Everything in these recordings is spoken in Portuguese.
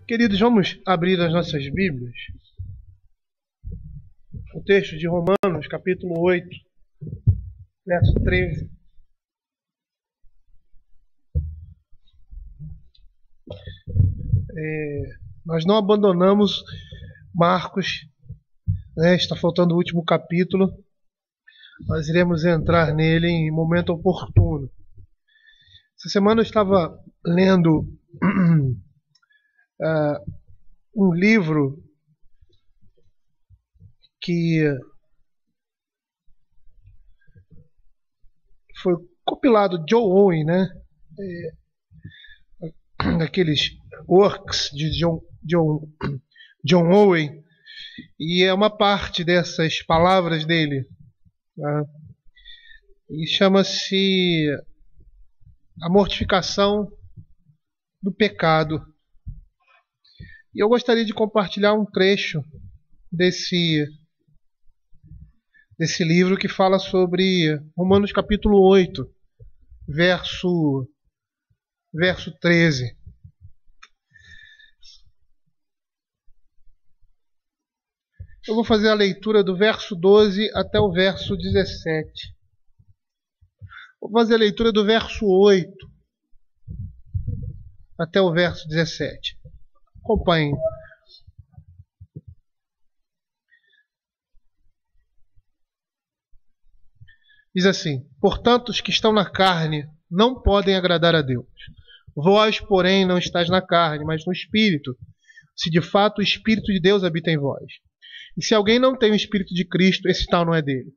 Queridos, vamos abrir as nossas Bíblias. O texto de Romanos, capítulo 8, verso 13. Nós não abandonamos Marcos, né? Está faltando o último capítulo. Nós iremos entrar nele em momento oportuno. Essa semana eu estava lendo um livro que foi compilado Joe Owen, né? Aqueles works de John Owen, e é uma parte dessas palavras dele, né? E chama-se A Mortificação do Pecado. E eu gostaria de compartilhar um trecho desse livro que fala sobre Romanos capítulo 8, verso 13. Eu vou fazer a leitura do verso 12 até o verso 17. Vou fazer a leitura do verso 8 até o verso 17. Acompanhem. Diz assim: portanto, os que estão na carne não podem agradar a Deus. Vós, porém, não estáis na carne, mas no Espírito, se de fato o Espírito de Deus habita em vós. E se alguém não tem o Espírito de Cristo, esse tal não é dele.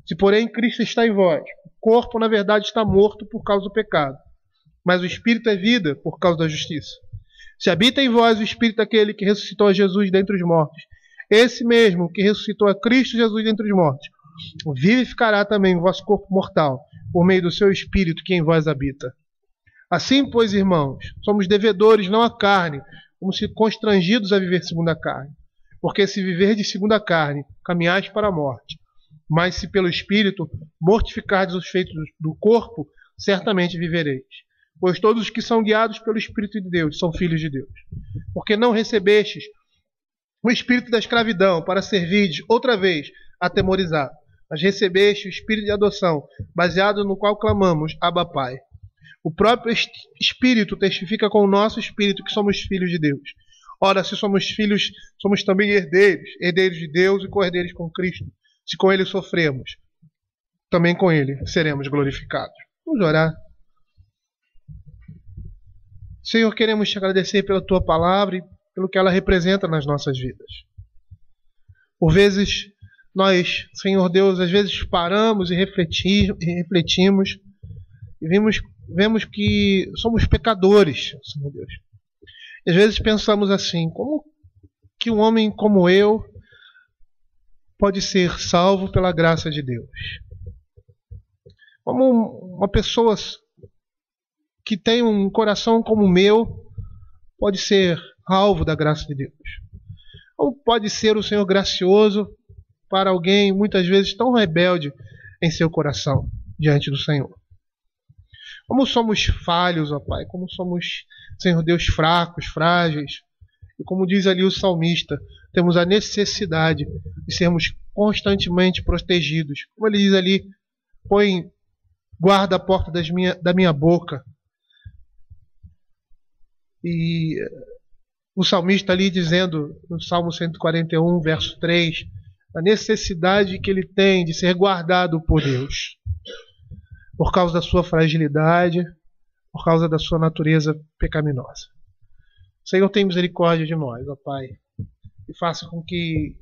Se, porém, Cristo está em vós, o corpo, na verdade, está morto por causa do pecado, mas o Espírito é vida por causa da justiça. Se habita em vós o Espírito daquele que ressuscitou a Jesus dentre os mortos, esse mesmo que ressuscitou a Cristo Jesus dentre os mortos, vivificará também o vosso corpo mortal, por meio do seu Espírito que em vós habita. Assim, pois, irmãos, somos devedores não à carne, como se constrangidos a viver segundo a carne. Porque se viverdes segundo a carne, caminhais para a morte. Mas se pelo Espírito mortificardes os feitos do corpo, certamente vivereis. Pois todos os que são guiados pelo Espírito de Deus são filhos de Deus. Porque não recebestes o espírito da escravidão para servirdes outra vez atemorizado, mas recebeste o espírito de adoção, baseado no qual clamamos, Abba Pai. O próprio Espírito testifica com o nosso espírito que somos filhos de Deus. Ora, se somos filhos, somos também herdeiros, herdeiros de Deus e co-herdeiros com Cristo. Se com Ele sofremos, também com Ele seremos glorificados. Vamos orar. Senhor, queremos te agradecer pela Tua palavra e pelo que ela representa nas nossas vidas. Por vezes, nós, Senhor Deus, às vezes paramos e refletimos e vemos que somos pecadores, Senhor Deus. E às vezes pensamos assim: como que um homem como eu pode ser salvo pela graça de Deus? Como uma pessoa que tem um coração como o meu pode ser alvo da graça de Deus? Como pode ser o Senhor gracioso para alguém muitas vezes tão rebelde em seu coração diante do Senhor? Como somos falhos, ó Pai, como somos, Senhor Deus, fracos, frágeis. E como diz ali o salmista, temos a necessidade de sermos constantemente protegidos. Como ele diz ali, guarda a porta da minha boca. E o salmista ali dizendo, no Salmo 141, verso 3, a necessidade que ele tem de ser guardado por Deus, por causa da sua fragilidade, por causa da sua natureza pecaminosa. Senhor, tem misericórdia de nós, ó Pai, e faça com que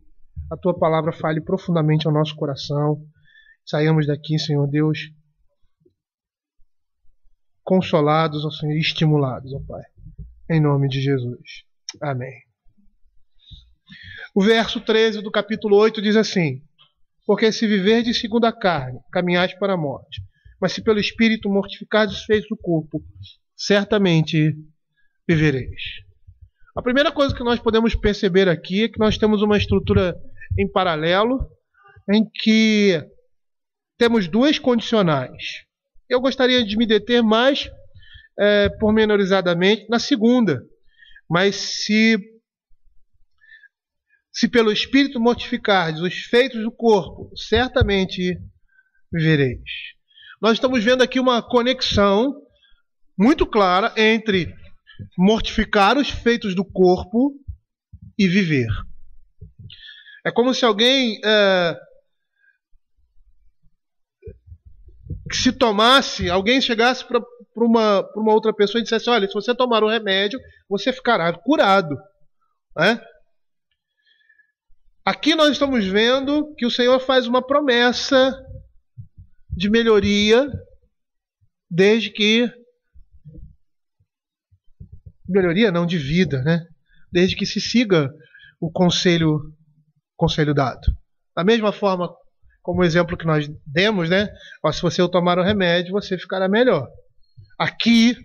a Tua palavra fale profundamente ao nosso coração. Saiamos daqui, Senhor Deus, consolados, ó Senhor, e estimulados, ó Pai, em nome de Jesus. Amém. O verso 13 do capítulo 8 diz assim: porque se viverdes segundo a carne, caminhais para a morte. Mas se pelo Espírito mortificardes os feitos do corpo, certamente vivereis. A primeira coisa que nós podemos perceber aqui é que nós temos uma estrutura em paralelo, em que temos duas condicionais. Eu gostaria de me deter mais pormenorizadamente na segunda. Mas se pelo Espírito mortificardes os feitos do corpo, certamente vivereis. Nós estamos vendo aqui uma conexão muito clara entre mortificar os feitos do corpo e viver. É como se alguém que se tomasse, alguém chegasse para uma outra pessoa e dissesse: olha, se você tomar o remédio, você ficará curado. Né? Aqui nós estamos vendo que o Senhor faz uma promessa de melhoria, desde que... melhoria não, de vida, né? Desde que se siga o conselho dado. Da mesma forma, como o exemplo que nós demos, né? Se você tomar o remédio, você ficará melhor. Aqui,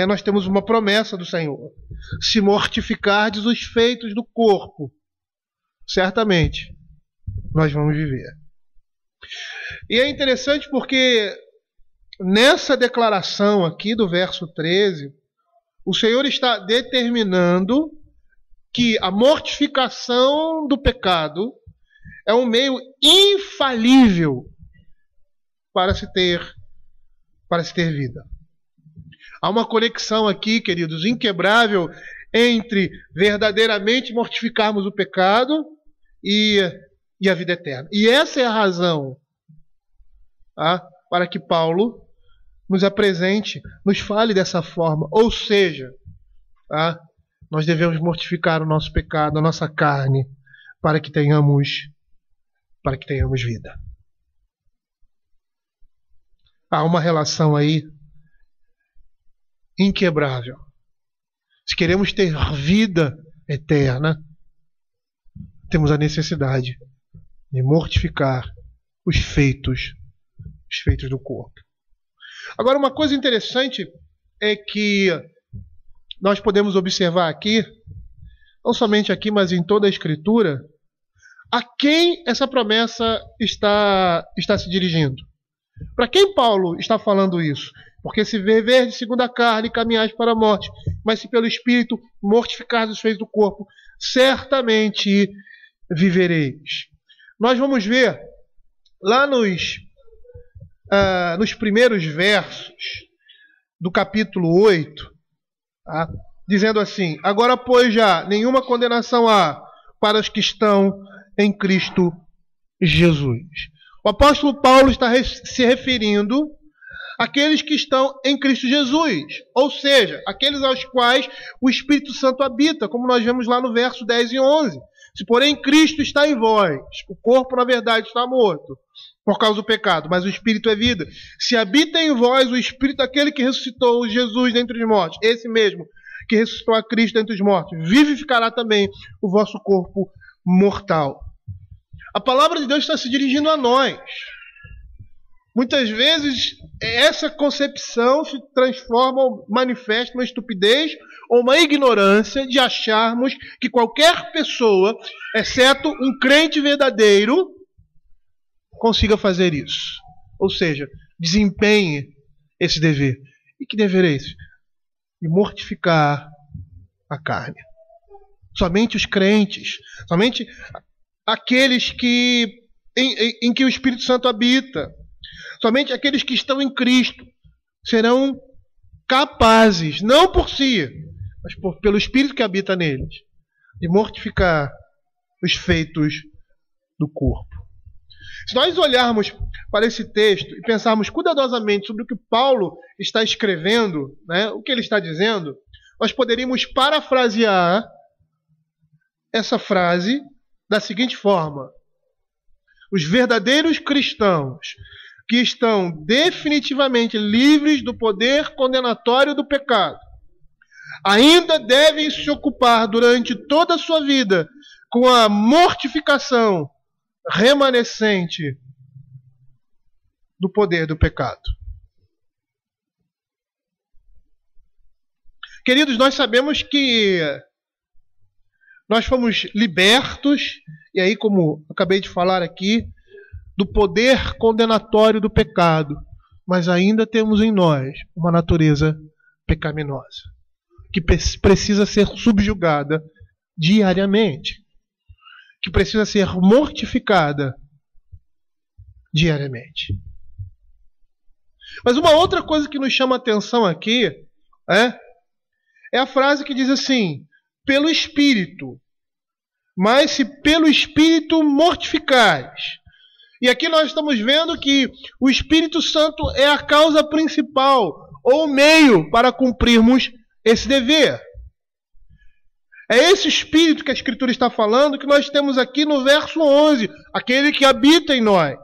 nós temos uma promessa do Senhor: se mortificardes os feitos do corpo, certamente nós vamos viver. E é interessante porque nessa declaração aqui do verso 13, o Senhor está determinando que a mortificação do pecado é um meio infalível para se ter vida. Há uma conexão aqui, queridos, inquebrável entre verdadeiramente mortificarmos o pecado e a vida eterna. E essa é a razão para que Paulo nos apresente, nos fale dessa forma. Ou seja, nós devemos mortificar o nosso pecado, a nossa carne, para que tenhamos vida. Há uma relação aí inquebrável. Se queremos ter vida eterna, temos a necessidade de mortificar os feitos do corpo. Agora, uma coisa interessante é que nós podemos observar aqui, não somente aqui, mas em toda a Escritura, a quem essa promessa está se dirigindo. Para quem Paulo está falando isso? Porque se viver de segundo a carne, caminhais para a morte, mas se pelo Espírito mortificar os feitos do corpo, certamente vivereis. Nós vamos ver lá nos primeiros versos do capítulo 8, dizendo assim: agora, pois, já nenhuma condenação há para os que estão em Cristo Jesus. O apóstolo Paulo está se referindo àqueles que estão em Cristo Jesus, ou seja, aqueles aos quais o Espírito Santo habita, como nós vemos lá no verso 10 e 11. Se porém Cristo está em vós, o corpo na verdade está morto por causa do pecado, mas o Espírito é vida. Se habita em vós o Espírito daquele que ressuscitou Jesus dentre os mortos, esse mesmo que ressuscitou a Cristo dentre os mortos, vivificará também o vosso corpo mortal. A palavra de Deus está se dirigindo a nós. Muitas vezes essa concepção se transforma ou manifesta uma estupidez ou uma ignorância de acharmos que qualquer pessoa, exceto um crente verdadeiro, consiga fazer isso. Ou seja, desempenhe esse dever. E que dever é esse? De mortificar a carne. Somente os crentes, somente aqueles em que o Espírito Santo habita, somente aqueles que estão em Cristo serão capazes, não por si, mas pelo Espírito que habita neles, de mortificar os feitos do corpo. Se nós olharmos para esse texto e pensarmos cuidadosamente sobre o que Paulo está escrevendo, né, o que ele está dizendo, nós poderíamos parafrasear essa frase da seguinte forma: os verdadeiros cristãos que estão definitivamente livres do poder condenatório do pecado ainda devem se ocupar durante toda a sua vida com a mortificação remanescente do poder do pecado. Queridos, nós sabemos que nós fomos libertos, e aí, como acabei de falar aqui, do poder condenatório do pecado, mas ainda temos em nós uma natureza pecaminosa. que precisa ser subjugada diariamente, que precisa ser mortificada diariamente. Mas uma outra coisa que nos chama a atenção aqui é a frase que diz assim: pelo Espírito, mas se pelo Espírito mortificais. E aqui nós estamos vendo que o Espírito Santo é a causa principal, ou o meio para cumprirmos esse dever. É esse Espírito que a Escritura está falando, que nós temos aqui no verso 11, aquele que habita em nós.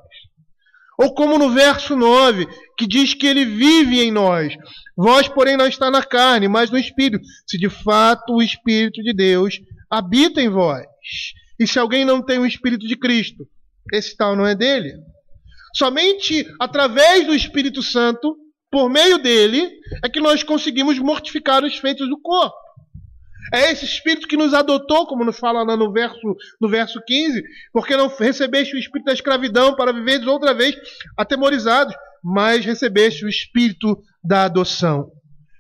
Ou como no verso 9, que diz que ele vive em nós. Vós, porém, não está na carne, mas no Espírito. Se de fato o Espírito de Deus habita em vós. E se alguém não tem o Espírito de Cristo, esse tal não é dele. Somente através do Espírito Santo, por meio dele, é que nós conseguimos mortificar os feitos do corpo. É esse Espírito que nos adotou, como nos fala lá no verso 15, porque não recebeste o Espírito da escravidão para viveres outra vez atemorizados, mas recebeste o Espírito da adoção.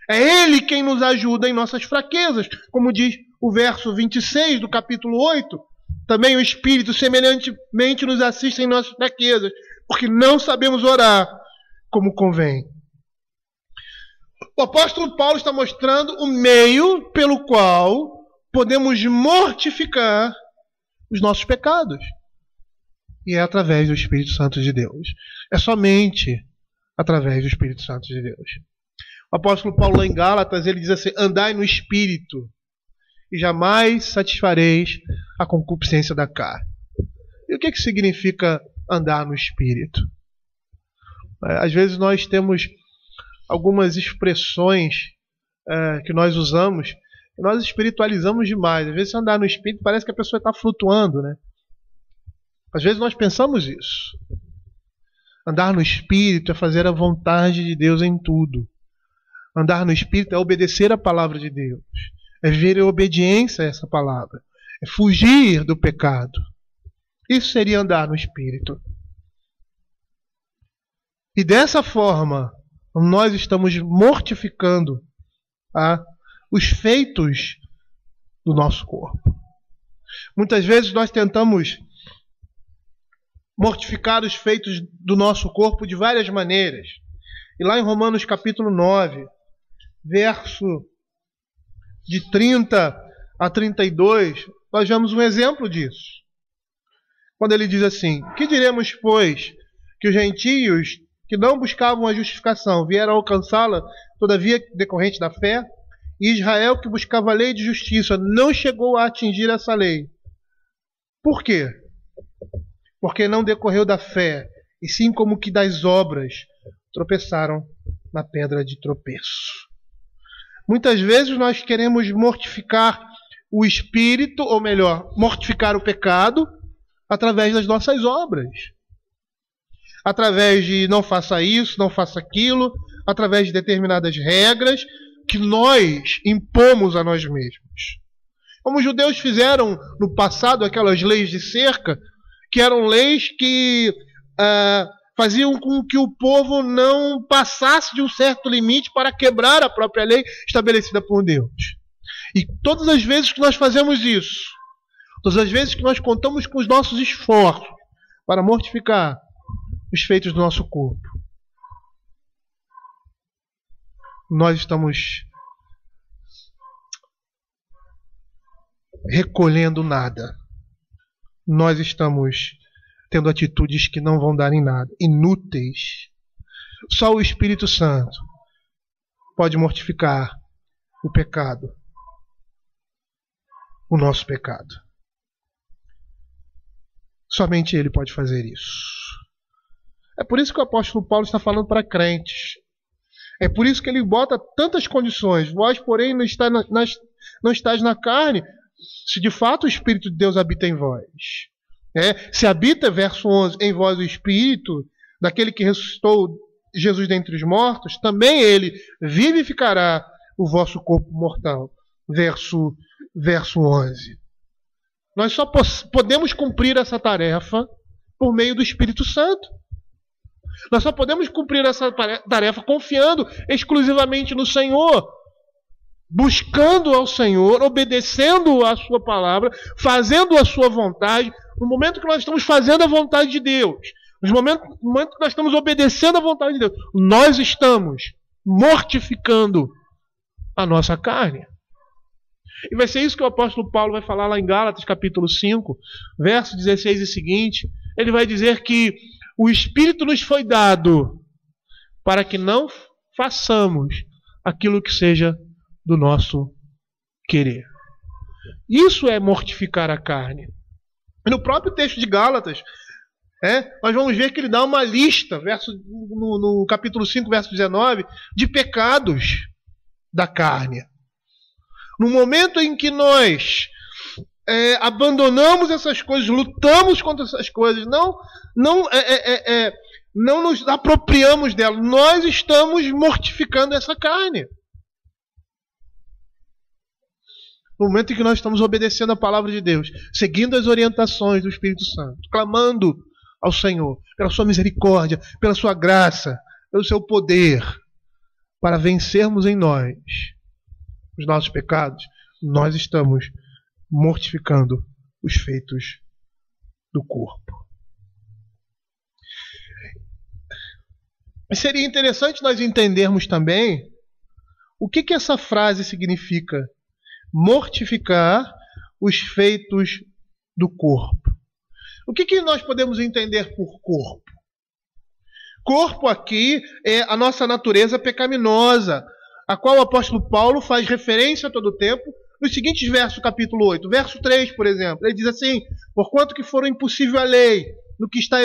É Ele quem nos ajuda em nossas fraquezas, como diz o verso 26 do capítulo 8. Também o Espírito semelhantemente nos assiste em nossas fraquezas, porque não sabemos orar como convém. O apóstolo Paulo está mostrando o meio pelo qual podemos mortificar os nossos pecados. E é através do Espírito Santo de Deus. É somente através do Espírito Santo de Deus. O apóstolo Paulo lá em Gálatas, ele diz assim: andai no Espírito, e jamais satisfareis a concupiscência da carne. E o que significa andar no Espírito? Às vezes nós temos algumas expressões que nós usamos, e nós espiritualizamos demais. Às vezes, se andar no Espírito, parece que a pessoa está flutuando, né? Às vezes nós pensamos isso. Andar no Espírito é fazer a vontade de Deus em tudo. Andar no Espírito é obedecer a palavra de Deus. É viver em obediência a essa palavra. É fugir do pecado. Isso seria andar no Espírito. E dessa forma, nós estamos mortificando os feitos do nosso corpo. Muitas vezes nós tentamos mortificar os feitos do nosso corpo de várias maneiras. E lá em Romanos capítulo 9, verso de 30 a 32, nós vemos um exemplo disso. Quando ele diz assim: que diremos, pois, que os gentios que não buscavam a justificação vieram alcançá-la, todavia decorrente da fé, e Israel, que buscava a lei de justiça, não chegou a atingir essa lei. Por quê? Porque não decorreu da fé, e sim como que das obras, tropeçaram na pedra de tropeço. Muitas vezes nós queremos mortificar o espírito, ou melhor, mortificar o pecado, através das nossas obras. Através de não faça isso, não faça aquilo, através de determinadas regras que nós impomos a nós mesmos. Como os judeus fizeram no passado aquelas leis de cerca, que eram leis que faziam com que o povo não passasse de um certo limite para quebrar a própria lei estabelecida por Deus. E todas as vezes que nós fazemos isso, todas as vezes que nós contamos com os nossos esforços para mortificar os feitos do nosso corpo, nós estamos recolhendo nada. Nós estamos tendo atitudes que não vão dar em nada, inúteis. Só o Espírito Santo pode mortificar o pecado, o nosso pecado. Somente Ele pode fazer isso. É por isso que o apóstolo Paulo está falando para crentes. É por isso que ele bota tantas condições. Vós, porém, não estáis na carne, se de fato o Espírito de Deus habita em vós. Se habita, verso 11, em vós o Espírito daquele que ressuscitou Jesus dentre os mortos, também Ele vivificará o vosso corpo mortal. Verso 11. Nós só podemos cumprir essa tarefa por meio do Espírito Santo. Nós só podemos cumprir essa tarefa confiando exclusivamente no Senhor. buscando ao Senhor, obedecendo a sua palavra, fazendo a sua vontade, no momento que nós estamos fazendo a vontade de Deus, no momento que nós estamos obedecendo a vontade de Deus, nós estamos mortificando a nossa carne. E vai ser isso que o apóstolo Paulo vai falar lá em Gálatas capítulo 5, verso 16 e seguinte. Ele vai dizer que o Espírito nos foi dado para que não façamos aquilo que seja do nosso querer. Isso é mortificar a carne. E no próprio texto de Gálatas, nós vamos ver que ele dá uma lista, no capítulo 5, verso 19, de pecados da carne. No momento em que nós abandonamos essas coisas, lutamos contra essas coisas, não nos apropriamos dela, nós estamos mortificando essa carne. No momento em que nós estamos obedecendo a palavra de Deus, seguindo as orientações do Espírito Santo, clamando ao Senhor pela sua misericórdia, pela sua graça, pelo seu poder, para vencermos em nós os nossos pecados, nós estamos mortificando os feitos do corpo. Mas seria interessante nós entendermos também o que essa frase significa: mortificar os feitos do corpo. O que nós podemos entender por corpo? Corpo aqui é a nossa natureza pecaminosa, a qual o apóstolo Paulo faz referência a todo o tempo nos seguintes versos do capítulo 8. Verso 3, por exemplo, ele diz assim: porquanto que for impossível a lei, no que está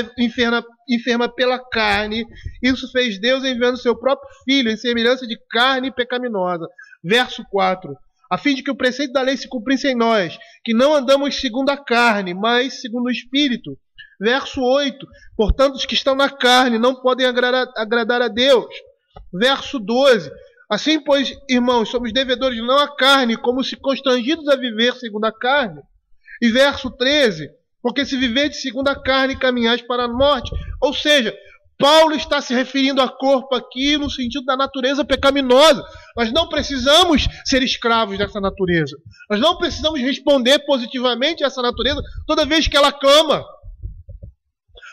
enferma pela carne, isso fez Deus enviando seu próprio Filho em semelhança de carne pecaminosa. Verso 4, a fim de que o preceito da lei se cumprisse em nós, que não andamos segundo a carne, mas segundo o Espírito. Verso 8, portanto os que estão na carne não podem agradar a Deus. Verso 12, assim, pois, irmãos, somos devedores não à carne, como se constrangidos a viver segundo a carne. E verso 13, porque se viverdes segundo a carne, caminhais para a morte. Ou seja, Paulo está se referindo a corpo aqui no sentido da natureza pecaminosa. Nós não precisamos ser escravos dessa natureza. Nós não precisamos responder positivamente a essa natureza toda vez que ela clama.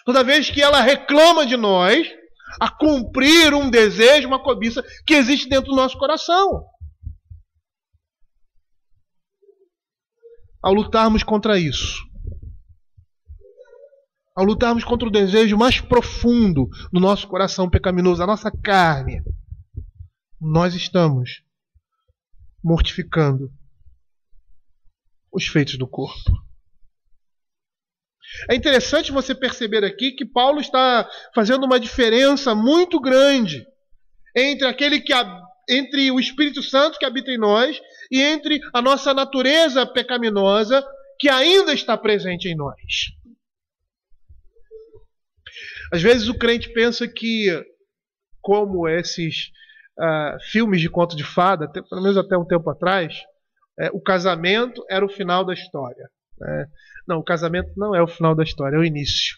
Toda vez que ela reclama de nós, a cumprir um desejo, uma cobiça que existe dentro do nosso coração. Ao lutarmos contra isso, ao lutarmos contra o desejo mais profundo do nosso coração pecaminoso, a nossa carne, nós estamos mortificando os feitos do corpo. É interessante você perceber aqui que Paulo está fazendo uma diferença muito grande entre o Espírito Santo que habita em nós e entre a nossa natureza pecaminosa que ainda está presente em nós. Às vezes o crente pensa que, como esses filmes de conto de fada, pelo menos até um tempo atrás, o casamento era o final da história. Não, o casamento não é o final da história, é o início.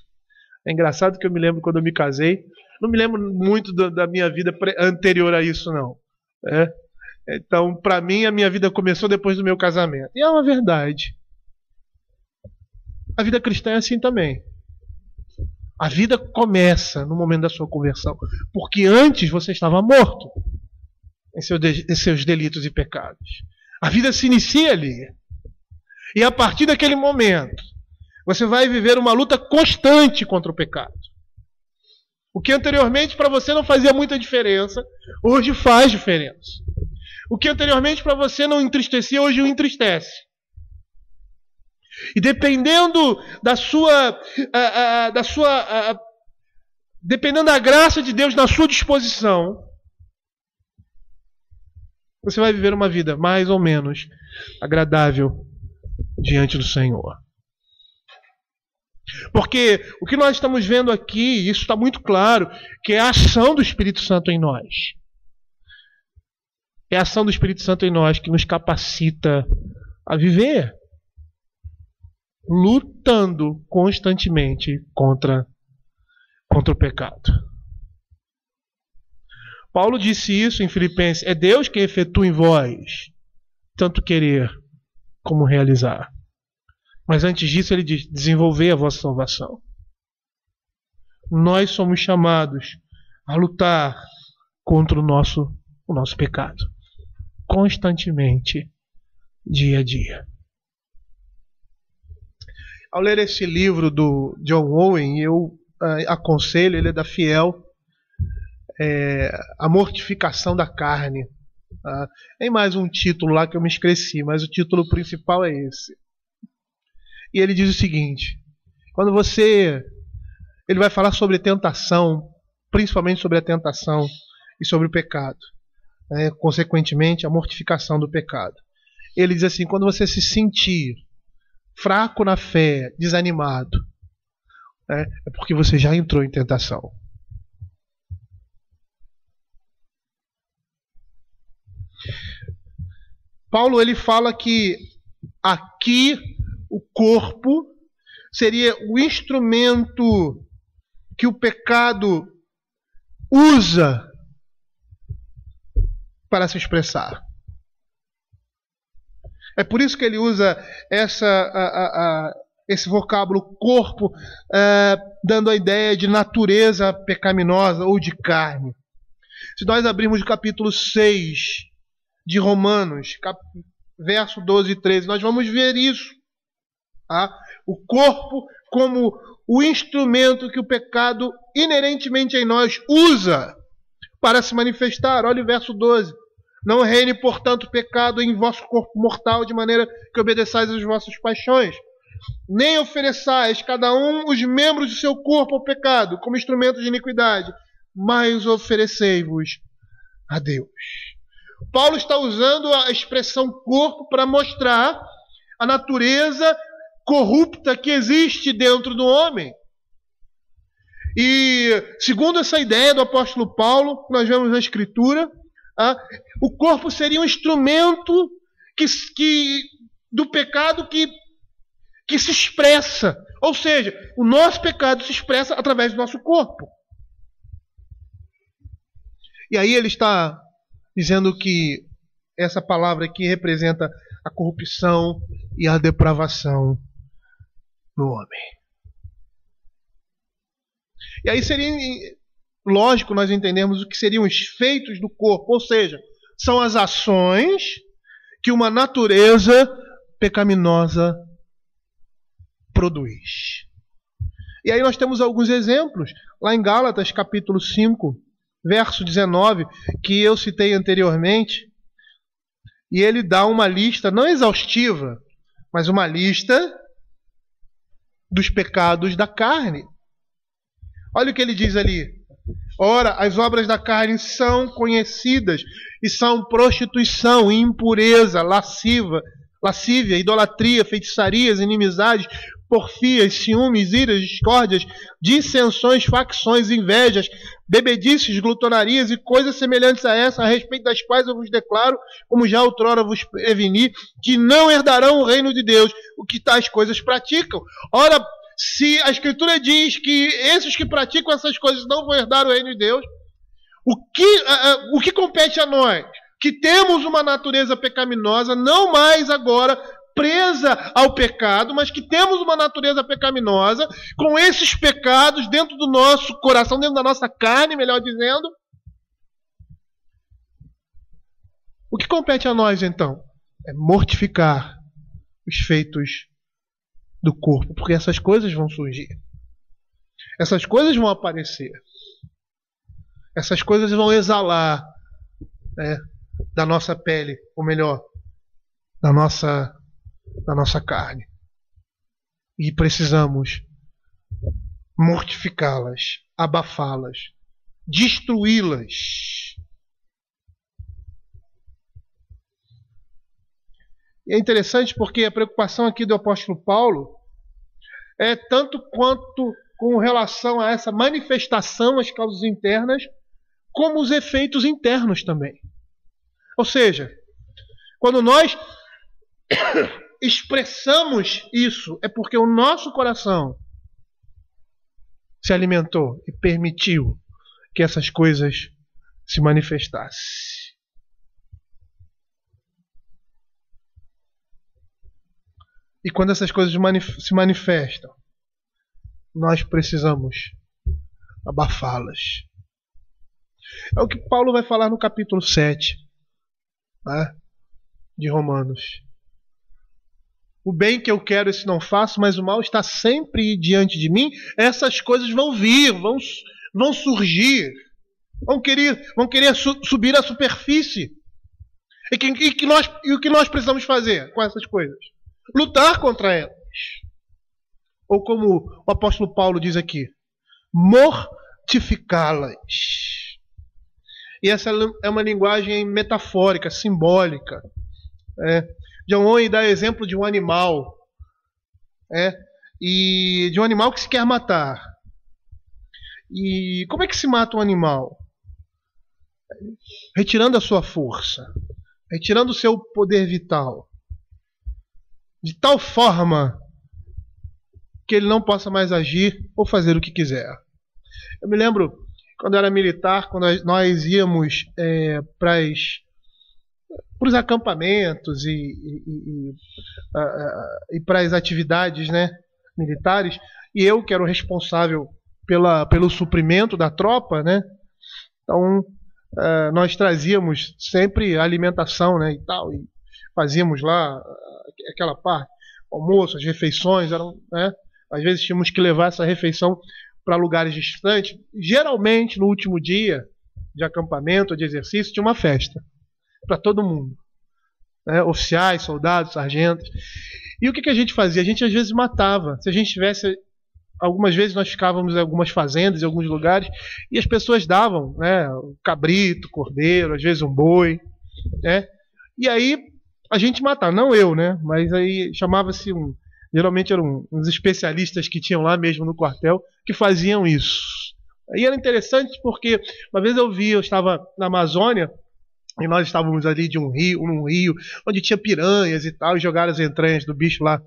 É engraçado que eu me lembro quando eu me casei, não me lembro muito da minha vida anterior a isso, não. Então, para mim, a minha vida começou depois do meu casamento. E é uma verdade. A vida cristã é assim também. A vida começa no momento da sua conversão, porque antes você estava morto em seus delitos e pecados. A vida se inicia ali. E a partir daquele momento, você vai viver uma luta constante contra o pecado. O que anteriormente para você não fazia muita diferença, hoje faz diferença. O que anteriormente para você não entristecia, hoje o entristece. E dependendo dependendo da graça de Deus na sua disposição, você vai viver uma vida mais ou menos agradável diante do Senhor. Porque o que nós estamos vendo aqui, isso está muito claro, que é a ação do Espírito Santo em nós. É a ação do Espírito Santo em nós que nos capacita a viver, lutando constantemente contra o pecado. Paulo disse isso em Filipenses: é Deus quem efetua em vós tanto querer como realizar. Mas antes disso ele diz, desenvolver a vossa salvação. Nós somos chamados a lutar contra o nosso pecado. Constantemente, dia a dia. Ao ler esse livro do John Owen, eu aconselho, ele é da Fiel, A Mortificação da Carne. Tem mais um título lá que eu me esqueci, mas o título principal é esse. E ele diz o seguinte: quando ele vai falar sobre tentação, principalmente sobre a tentação e sobre o pecado, consequentemente a mortificação do pecado. Ele diz assim: quando você se sentir fraco na fé, desanimado, é porque você já entrou em tentação. Paulo ele fala que aqui o corpo seria o instrumento que o pecado usa para se expressar. É por isso que ele usa esse vocábulo corpo, dando a ideia de natureza pecaminosa ou de carne. Se nós abrirmos o capítulo 6 de Romanos, verso 12 e 13, nós vamos ver isso. O corpo como o instrumento que o pecado inerentemente em nós usa para se manifestar. Olha o verso 12. Não reine, portanto, o pecado em vosso corpo mortal, de maneira que obedeçais às vossas paixões. Nem ofereçais cada um os membros do seu corpo ao pecado, como instrumento de iniquidade, mas oferecei-vos a Deus. Paulo está usando a expressão corpo para mostrar a natureza corrupta que existe dentro do homem. E, segundo essa ideia do apóstolo Paulo, nós vemos na Escritura, o corpo seria um instrumento do pecado que se expressa. Ou seja, o nosso pecado se expressa através do nosso corpo. E aí ele está dizendo que essa palavra aqui representa a corrupção e a depravação no homem. E aí seria lógico nós entendermos o que seriam os feitos do corpo, ou seja, são as ações que uma natureza pecaminosa produz. E aí nós temos alguns exemplos, lá em Gálatas capítulo 5, verso 19, que eu citei anteriormente, e ele dá uma lista, não exaustiva, mas uma lista dos pecados da carne. Olha o que ele diz ali. Ora, as obras da carne são conhecidas e são prostituição, impureza, lascívia, idolatria, feitiçarias, inimizades, porfias, ciúmes, iras, discórdias, dissensões, facções, invejas, bebedices, glutonarias e coisas semelhantes a essa, a respeito das quais eu vos declaro, como já outrora vos preveni, que não herdarão o reino de Deus, o que tais coisas praticam. Ora, se a Escritura diz que esses que praticam essas coisas não vão herdar o reino de Deus, o que compete a nós? Que temos uma natureza pecaminosa, não mais agora presa ao pecado, mas que temos uma natureza pecaminosa, com esses pecados dentro do nosso coração, dentro da nossa carne, melhor dizendo. O que compete a nós, então? É mortificar os feitos do corpo, porque essas coisas vão surgir. Essas coisas vão aparecer. Essas coisas vão exalar da nossa pele, ou melhor, da nossa carne. E precisamos mortificá-las, abafá-las, destruí-las. E é interessante porque a preocupação aqui do apóstolo Paulo é tanto quanto com relação a essa manifestação, as causas internas, como os efeitos internos também. Ou seja, quando nós expressamos isso, é porque o nosso coração se alimentou e permitiu que essas coisas se manifestassem. E quando essas coisas se manifestam, nós precisamos abafá-las. É o que Paulo vai falar no capítulo 7, né, de Romanos. O bem que eu quero, esse não faço, mas o mal está sempre diante de mim. Essas coisas vão vir, vão surgir, vão querer subir à superfície. E o que nós precisamos fazer com essas coisas? Lutar contra elas. Ou como o apóstolo Paulo diz aqui, mortificá-las. E essa é uma linguagem metafórica, simbólica. John Owen dá exemplo de um animal. E de um animal que se quer matar. E como é que se mata um animal? Retirando a sua força. Retirando o seu poder vital. De tal forma que ele não possa mais agir ou fazer o que quiser. Eu me lembro, quando eu era militar, quando nós íamos para os acampamentos e para as atividades, né, militares, e eu, que era o responsável pelo suprimento da tropa, né, então nós trazíamos sempre alimentação, né, e tal, e fazíamos lá aquela parte, almoço, as refeições, eram, né, às vezes tínhamos que levar essa refeição para lugares distantes. Geralmente, no último dia de acampamento, de exercício, tinha uma festa para todo mundo, né? Oficiais, soldados, sargentos. E o que a gente fazia? A gente às vezes matava. Se a gente tivesse, algumas vezes nós ficávamos em algumas fazendas, em alguns lugares, e as pessoas davam, né, um cabrito, cordeiro, às vezes um boi, né? E aí a gente matava, não eu, né? Mas aí chamava-se geralmente eram uns especialistas que tinham lá mesmo no quartel que faziam isso. E era interessante porque uma vez eu estava na Amazônia e nós estávamos ali num rio onde tinha piranhas e tal, e jogaram as entranhas do bicho lá,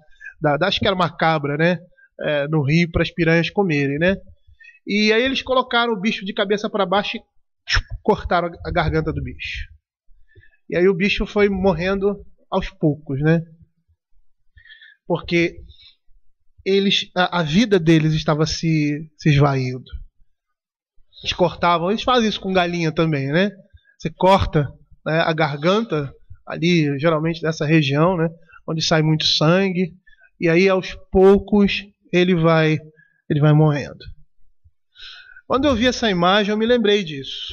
acho que era uma cabra, né, no rio para as piranhas comerem, né? E aí eles colocaram o bicho de cabeça para baixo e cortaram a garganta do bicho. E aí o bicho foi morrendo aos poucos, né? Porque a vida deles estava se esvaindo. Eles cortavam, eles fazem isso com galinha também, né? Você corta, né, a garganta ali, geralmente nessa região, né, onde sai muito sangue, e aí aos poucos ele vai morrendo. Quando eu vi essa imagem, eu me lembrei disso.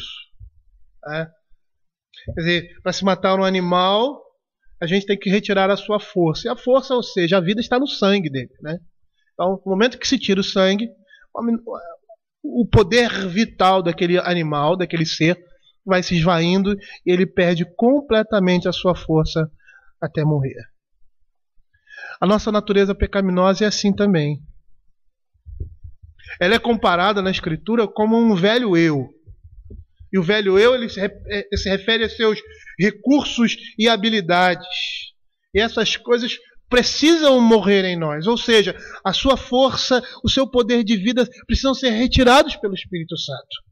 Quer dizer, para se matar um animal, a gente tem que retirar a sua força. E a força, ou seja, a vida está no sangue dele, né? Então, no momento que se tira o sangue, o poder vital daquele animal, daquele ser, vai se esvaindo e ele perde completamente a sua força até morrer. A nossa natureza pecaminosa é assim também. Ela é comparada na Escritura como um velho eu. E o velho eu, ele se refere a seus recursos e habilidades. E essas coisas precisam morrer em nós. Ou seja, a sua força, o seu poder de vida precisam ser retirados pelo Espírito Santo.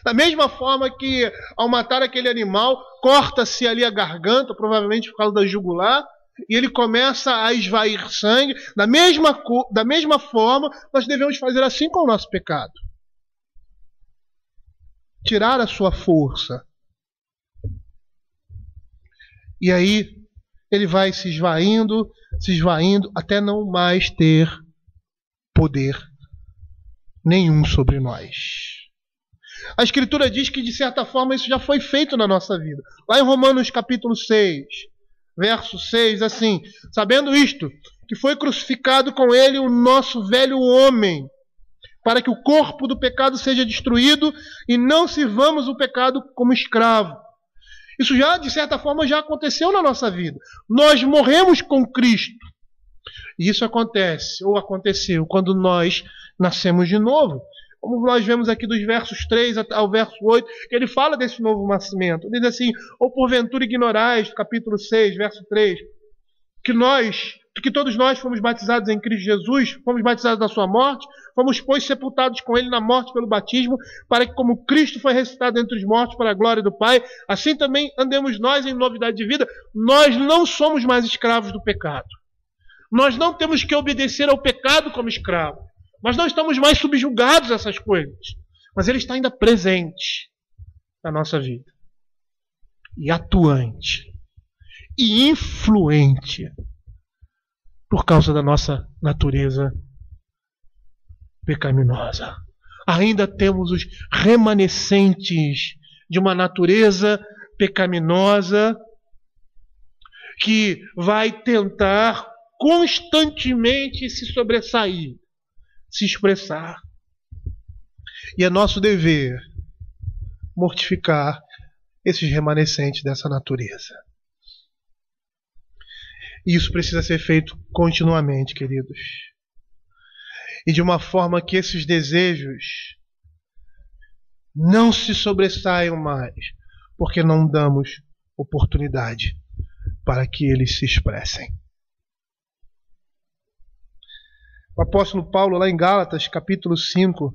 Da mesma forma que ao matar aquele animal, corta-se ali a garganta, provavelmente por causa da jugular, e ele começa a esvair sangue. Da mesma forma, nós devemos fazer assim com o nosso pecado. Tirar a sua força. E aí ele vai se esvaindo, até não mais ter poder nenhum sobre nós. A Escritura diz que, de certa forma, isso já foi feito na nossa vida. Lá em Romanos capítulo 6, verso 6, assim: sabendo isto, que foi crucificado com ele o nosso velho homem, para que o corpo do pecado seja destruído e não sirvamos o pecado como escravo. Isso já, de certa forma, já aconteceu na nossa vida. Nós morremos com Cristo. E isso acontece, ou aconteceu, quando nós nascemos de novo. Como nós vemos aqui dos versos 3 ao verso 8, que ele fala desse novo nascimento. Diz assim: ou porventura ignorais, capítulo 6, verso 3, que todos nós fomos batizados em Cristo Jesus, fomos batizados na sua morte, fomos, pois, sepultados com ele na morte pelo batismo, para que, como Cristo foi ressuscitado entre os mortos para a glória do Pai, assim também andemos nós em novidade de vida. Nós não somos mais escravos do pecado. Nós não temos que obedecer ao pecado como escravo. Nós não estamos mais subjugados a essas coisas. Mas ele está ainda presente na nossa vida. E atuante. E influente. Por causa da nossa natureza pecaminosa. Ainda temos os remanescentes de uma natureza pecaminosa que vai tentar constantemente se sobressair, se expressar. E é nosso dever mortificar esses remanescentes dessa natureza. E isso precisa ser feito continuamente, queridos. E de uma forma que esses desejos não se sobressaiam mais, porque não damos oportunidade para que eles se expressem. O apóstolo Paulo, lá em Gálatas, capítulo 5,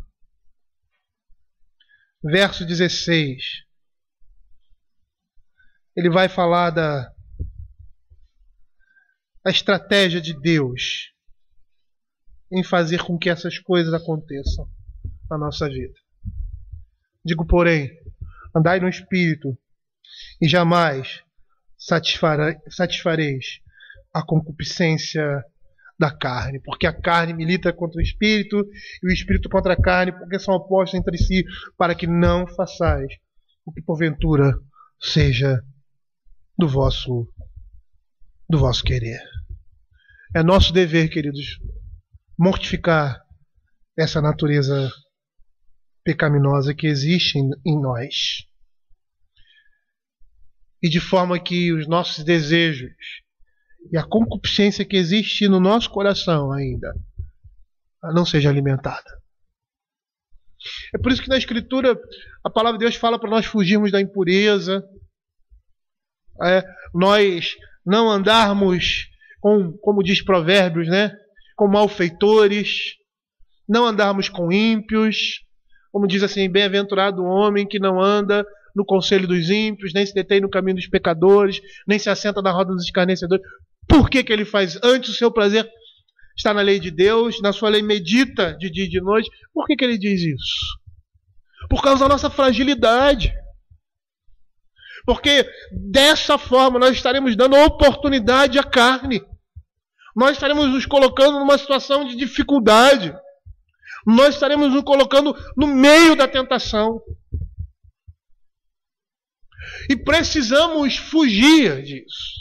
verso 16, ele vai falar da estratégia de Deus em fazer com que essas coisas aconteçam na nossa vida. Digo, porém, andai no Espírito e jamais satisfareis a concupiscência da carne, porque a carne milita contra o Espírito e o Espírito contra a carne, porque são opostos entre si, para que não façais o que porventura seja do vosso querer. É nosso dever, queridos, mortificar essa natureza pecaminosa que existe em nós. E de forma que os nossos desejos e a concupiscência que existe no nosso coração ainda não seja alimentada. É por isso que na Escritura a palavra de Deus fala para nós fugirmos da impureza, nós não andarmos como diz Provérbios, com malfeitores, não andarmos com ímpios, como diz assim, bem-aventurado o homem que não anda no conselho dos ímpios, nem se detém no caminho dos pecadores, nem se assenta na roda dos escarnecedores. Por que ele faz? Antes o seu prazer está na lei de Deus, na sua lei medita de dia e de noite. Por que ele diz isso? Por causa da nossa fragilidade. Porque dessa forma nós estaremos dando oportunidade à carne. Nós estaremos nos colocando numa situação de dificuldade. Nós estaremos nos colocando no meio da tentação. E precisamos fugir disso.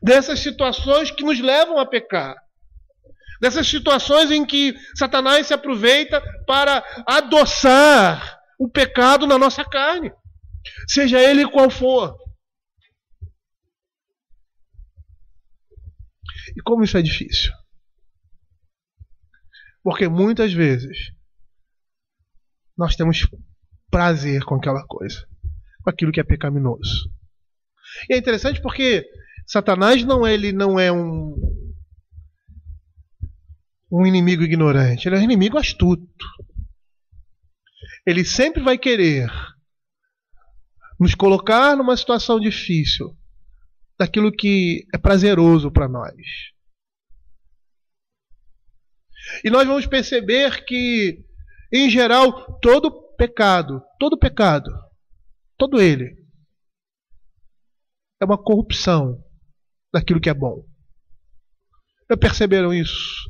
Dessas situações que nos levam a pecar. Dessas situações em que Satanás se aproveita para adoçar o pecado na nossa carne. Seja ele qual for. E como isso é difícil? Porque muitas vezes nós temos prazer com aquela coisa, com aquilo que é pecaminoso. E é interessante porque Satanás não é um inimigo ignorante, ele é um inimigo astuto. Ele sempre vai querer nos colocar numa situação difícil daquilo que é prazeroso para nós. E nós vamos perceber que, em geral, todo pecado, todo ele, é uma corrupção daquilo que é bom. Já perceberam isso?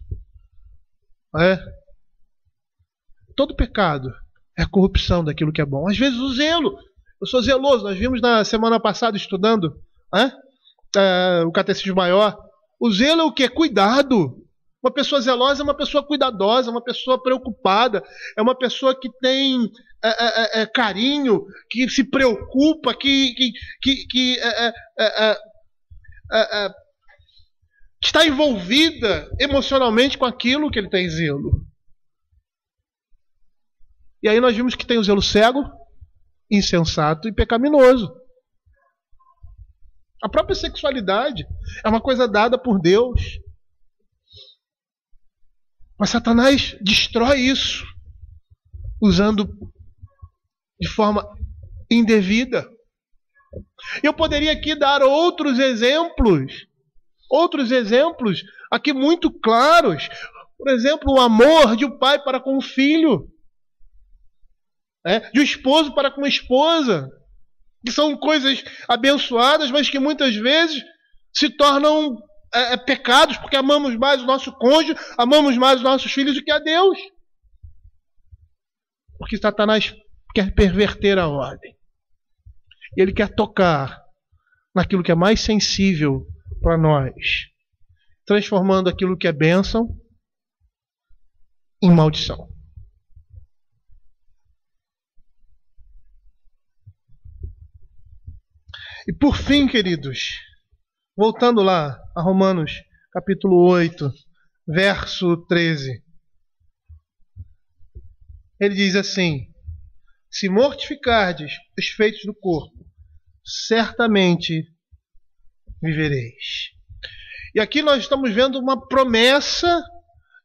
Todo pecado é a corrupção daquilo que é bom. Às vezes o zelo. Eu sou zeloso. Nós vimos na semana passada estudando o Catecismo Maior. O zelo é o quê? Cuidado. Uma pessoa zelosa é uma pessoa cuidadosa, uma pessoa preocupada, é uma pessoa que tem carinho, que se preocupa, que está envolvida emocionalmente com aquilo que ele tem zelo. E aí nós vimos que tem o zelo cego, insensato e pecaminoso. A própria sexualidade é uma coisa dada por Deus. Mas Satanás destrói isso, usando de forma indevida. Eu poderia aqui dar outros exemplos aqui muito claros. Por exemplo, o amor de um pai para com o filho, de um esposo para com a esposa, que são coisas abençoadas, mas que muitas vezes se tornam pecados, porque amamos mais o nosso cônjuge, amamos mais os nossos filhos do que a Deus. Porque Satanás quer perverter a ordem. E ele quer tocar naquilo que é mais sensível para nós, transformando aquilo que é bênção em maldição. E por fim, queridos, voltando lá a Romanos capítulo 8, verso 13. Ele diz assim: se mortificardes os feitos do corpo, certamente vivereis. E aqui nós estamos vendo uma promessa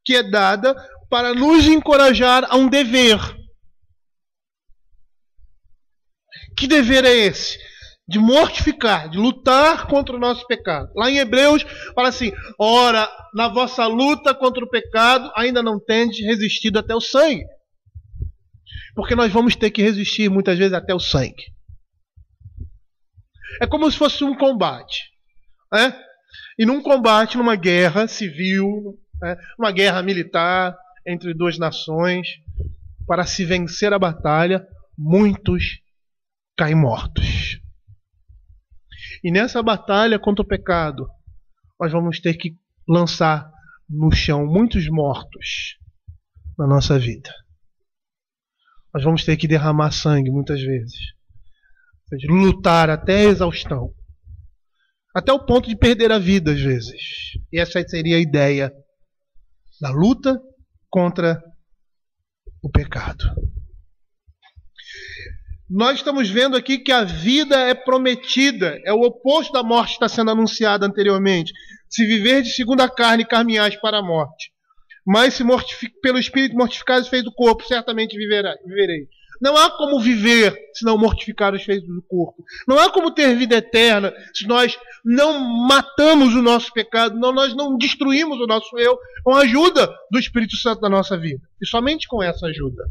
que é dada para nos encorajar a um dever. Que dever é esse? De mortificar, de lutar contra o nosso pecado. Lá em Hebreus fala assim: ora, na vossa luta contra o pecado ainda não tendes resistido até o sangue. Porque nós vamos ter que resistir muitas vezes até o sangue. É como se fosse um combate. E num combate, numa guerra civil, uma guerra militar entre duas nações, para se vencer a batalha, muitos caem mortos. E nessa batalha contra o pecado, nós vamos ter que lançar no chão muitos mortos na nossa vida. Nós vamos ter que derramar sangue muitas vezes. Lutar até a exaustão. Até o ponto de perder a vida às vezes. E essa seria a ideia da luta contra o pecado. Nós estamos vendo aqui que a vida é prometida. É o oposto da morte que está sendo anunciada anteriormente. Se viver de segundo a carne, caminhais para a morte. Mas se pelo Espírito mortificar os feitos do corpo, certamente viverei. Não há como viver se não mortificar os feitos do corpo. Não há como ter vida eterna se nós não matamos o nosso pecado, nós não destruímos o nosso eu com a ajuda do Espírito Santo na nossa vida. E somente com essa ajuda.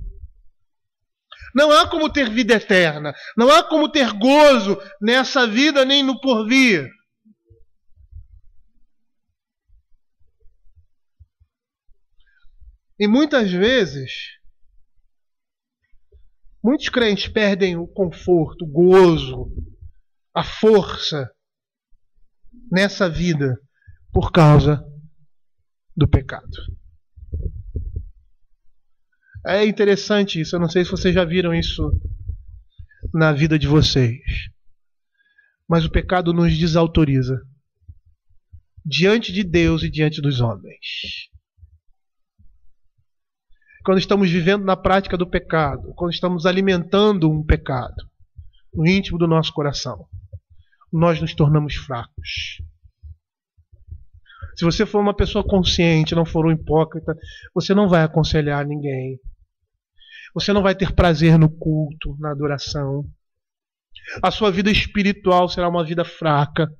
Não há como ter vida eterna. Não há como ter gozo nessa vida nem no porvir. E muitas vezes, muitos crentes perdem o conforto, o gozo, a força nessa vida por causa do pecado. É interessante isso, eu não sei se vocês já viram isso na vida de vocês. Mas o pecado nos desautoriza diante de Deus e diante dos homens. Quando estamos vivendo na prática do pecado, quando estamos alimentando um pecado no íntimo do nosso coração, nós nos tornamos fracos. Se você for uma pessoa consciente, não for um hipócrita, você não vai aconselhar ninguém. Você não vai ter prazer no culto, na adoração. A sua vida espiritual será uma vida fraca.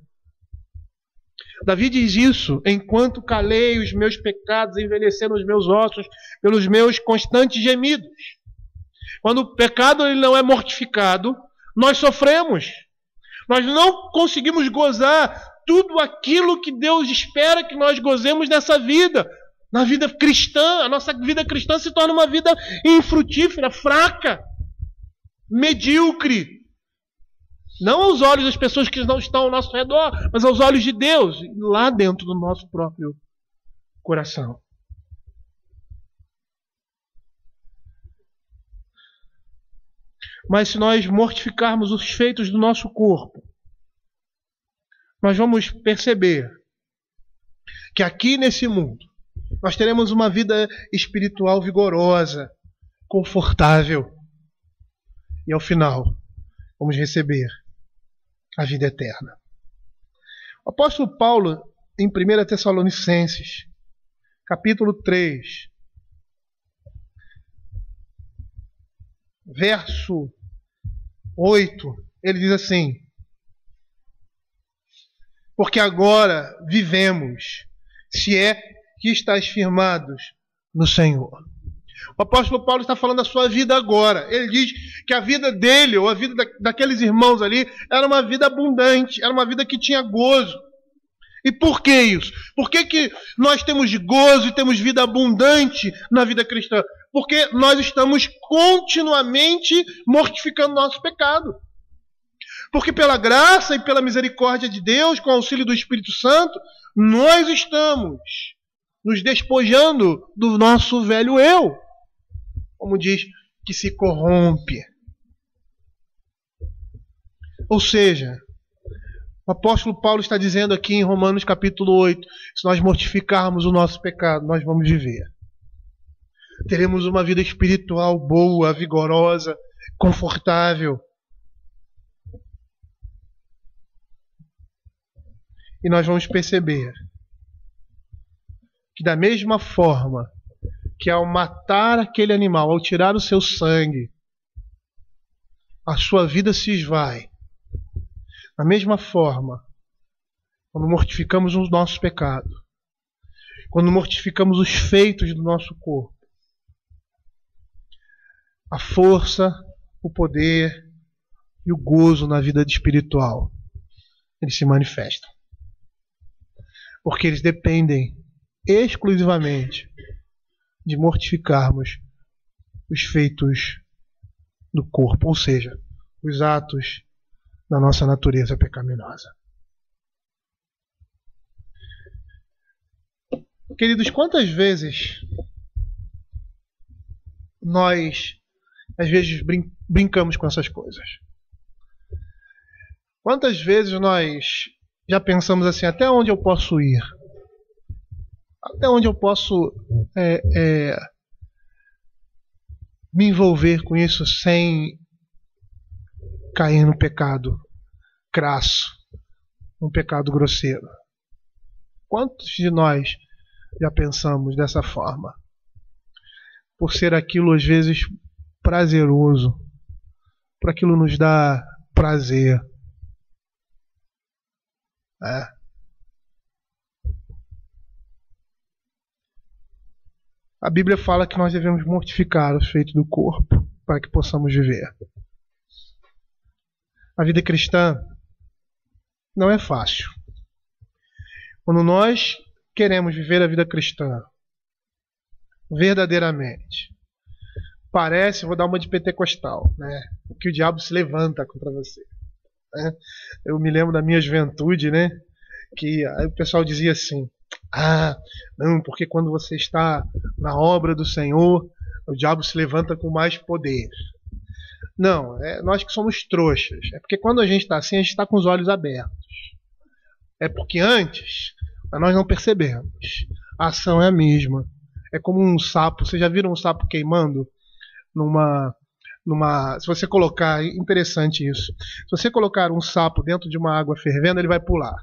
Davi diz isso: enquanto calei os meus pecados, envelheceram os meus ossos pelos meus constantes gemidos. Quando o pecado ele não é mortificado, nós sofremos. Nós não conseguimos gozar tudo aquilo que Deus espera que nós gozemos nessa vida. Na vida cristã, a nossa vida cristã se torna uma vida infrutífera, fraca, medíocre. Não aos olhos das pessoas que não estão ao nosso redor, mas aos olhos de Deus, lá dentro do nosso próprio coração. Mas se nós mortificarmos os feitos do nosso corpo, nós vamos perceber que aqui nesse mundo nós teremos uma vida espiritual vigorosa, confortável. E ao final, vamos receber a vida eterna. O apóstolo Paulo, em 1 Tessalonicenses, capítulo 3, verso 8, ele diz assim: porque agora vivemos, se é que estáis firmados no Senhor. O apóstolo Paulo está falando da sua vida agora. Ele diz que a vida dele, ou a vida daqueles irmãos ali, era uma vida abundante, era uma vida que tinha gozo. E por que isso? Por que nós temos gozo e temos vida abundante na vida cristã? Porque nós estamos continuamente mortificando nosso pecado. Porque pela graça e pela misericórdia de Deus, com o auxílio do Espírito Santo, nós estamos nos despojando do nosso velho eu. Como diz, que se corrompe. Ou seja, o apóstolo Paulo está dizendo aqui em Romanos capítulo 8, se nós mortificarmos o nosso pecado, nós vamos viver. Teremos uma vida espiritual boa, vigorosa, confortável. E nós vamos perceber que da mesma forma que ao matar aquele animal, ao tirar o seu sangue, a sua vida se esvai. Da mesma forma, quando mortificamos o nosso pecado, quando mortificamos os feitos do nosso corpo, a força, o poder e o gozo na vida espiritual, eles se manifestam. Porque eles dependem exclusivamente de mortificarmos os feitos do corpo, ou seja, os atos da nossa natureza pecaminosa. Queridos, quantas vezes nós, às vezes, brincamos com essas coisas? Quantas vezes nós já pensamos assim, até onde eu posso ir? Até onde eu posso me envolver com isso sem cair no pecado crasso, um pecado grosseiro? Quantos de nós já pensamos dessa forma? Por ser aquilo às vezes prazeroso, por aquilo nos dá prazer. A Bíblia fala que nós devemos mortificar os feitos do corpo para que possamos viver. A vida cristã não é fácil. Quando nós queremos viver a vida cristã verdadeiramente, parece, vou dar uma de pentecostal, né? Que o diabo se levanta contra você. Né? Eu me lembro da minha juventude, né? Que aí o pessoal dizia assim: não, porque quando você está na obra do Senhor, o diabo se levanta com mais poder. Não, nós que somos trouxas. É porque quando a gente está assim, a gente está com os olhos abertos. É porque antes, nós não percebemos. A ação é a mesma. É como um sapo. Vocês já viram um sapo queimando? Se você colocar, interessante isso. Se você colocar um sapo dentro de uma água fervendo, ele vai pular.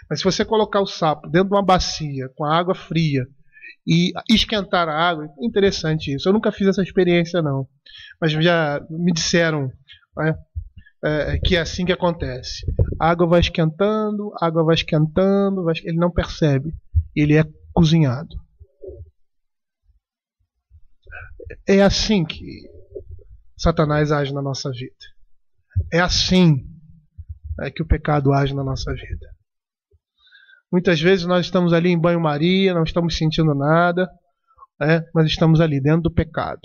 Mas se você colocar o sapo dentro de uma bacia com a água fria e esquentar a água, é interessante isso. Eu nunca fiz essa experiência não, mas já me disseram, né, que é assim que acontece. A água vai esquentando, ele não percebe, ele é cozinhado. É assim que Satanás age na nossa vida. É assim que o pecado age na nossa vida. Muitas vezes nós estamos ali em banho-maria, não estamos sentindo nada, mas estamos ali dentro do pecado,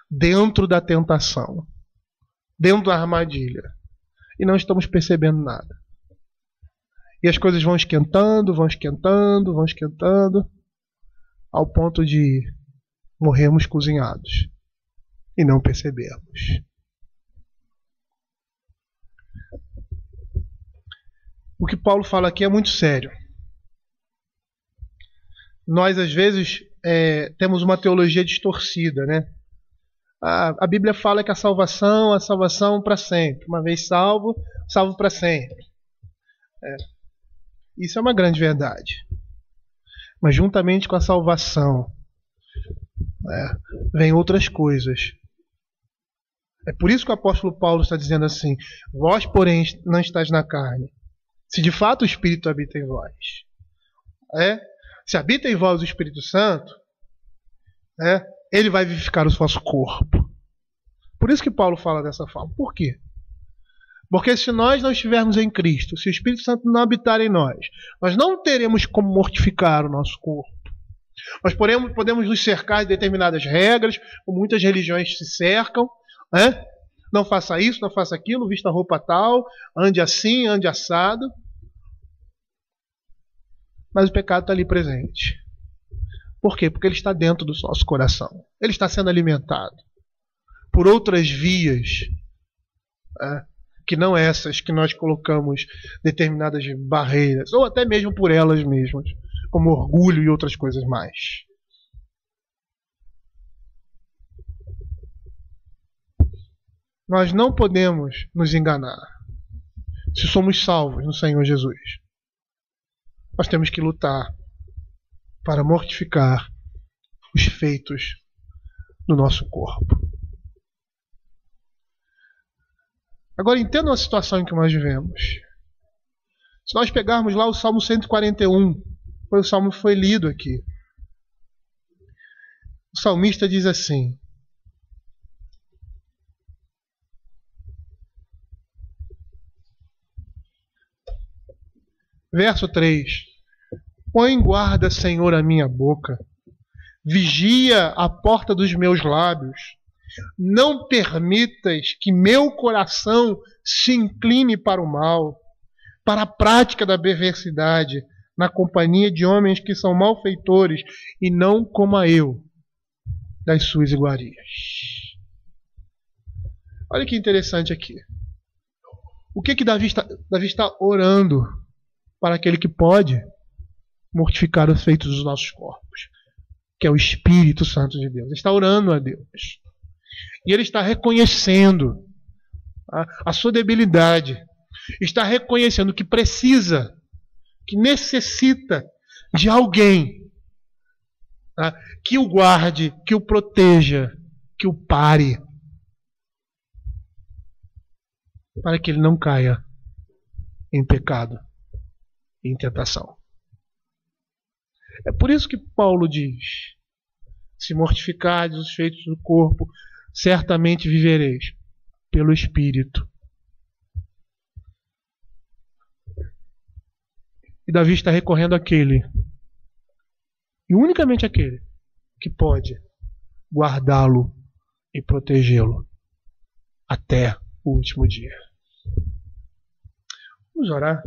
dentro da tentação, dentro da armadilha, e não estamos percebendo nada. E as coisas vão esquentando, ao ponto de morrermos cozinhados e não percebermos. O que Paulo fala aqui é muito sério. Nós, às vezes, temos uma teologia distorcida, né? A Bíblia fala que a salvação para sempre. Uma vez salvo, salvo para sempre. Isso é uma grande verdade. Mas juntamente com a salvação, vem outras coisas. É por isso que o apóstolo Paulo está dizendo assim: vós, porém, não estáis na carne, se de fato o Espírito habita em vós. se habita em vós o Espírito Santo, ele vai vivificar o vosso corpo. Por isso que Paulo fala dessa forma. Por quê? Porque se nós não estivermos em Cristo, se o Espírito Santo não habitar em nós não teremos como mortificar o nosso corpo. Nós podemos nos cercar de determinadas regras, como muitas religiões se cercam. Não faça isso, não faça aquilo, vista roupa tal, ande assim, ande assado. Mas o pecado está ali presente. Por quê? Porque ele está dentro do nosso coração. Ele está sendo alimentado por outras vias, que não essas que nós colocamos determinadas barreiras, ou até mesmo por elas mesmas, como orgulho e outras coisas mais. Nós não podemos nos enganar. Se somos salvos no Senhor Jesus, nós temos que lutar para mortificar os feitos do nosso corpo. Agora entendam a situação em que nós vivemos. Se nós pegarmos lá o Salmo 141, foi o salmo que foi lido aqui. O salmista diz assim: verso 3: põe em guarda, Senhor, a minha boca, vigia a porta dos meus lábios. Não permitas que meu coração se incline para o mal, para a prática da perversidade, na companhia de homens que são malfeitores, e não coma eu das suas iguarias. Olha que interessante aqui. O que Davi está orando para aquele que pode mortificar os feitos dos nossos corpos, que é o Espírito Santo de Deus. Ele está orando a Deus. E ele está reconhecendo a sua debilidade. Está reconhecendo que precisa, que necessita de alguém que o guarde, que o proteja, que o pare, para que ele não caia em pecado, em tentação. É por isso que Paulo diz: se mortificardes os feitos do corpo, certamente vivereis pelo Espírito. E Davi está recorrendo àquele, e unicamente àquele, que pode guardá-lo e protegê-lo até o último dia. Vamos orar.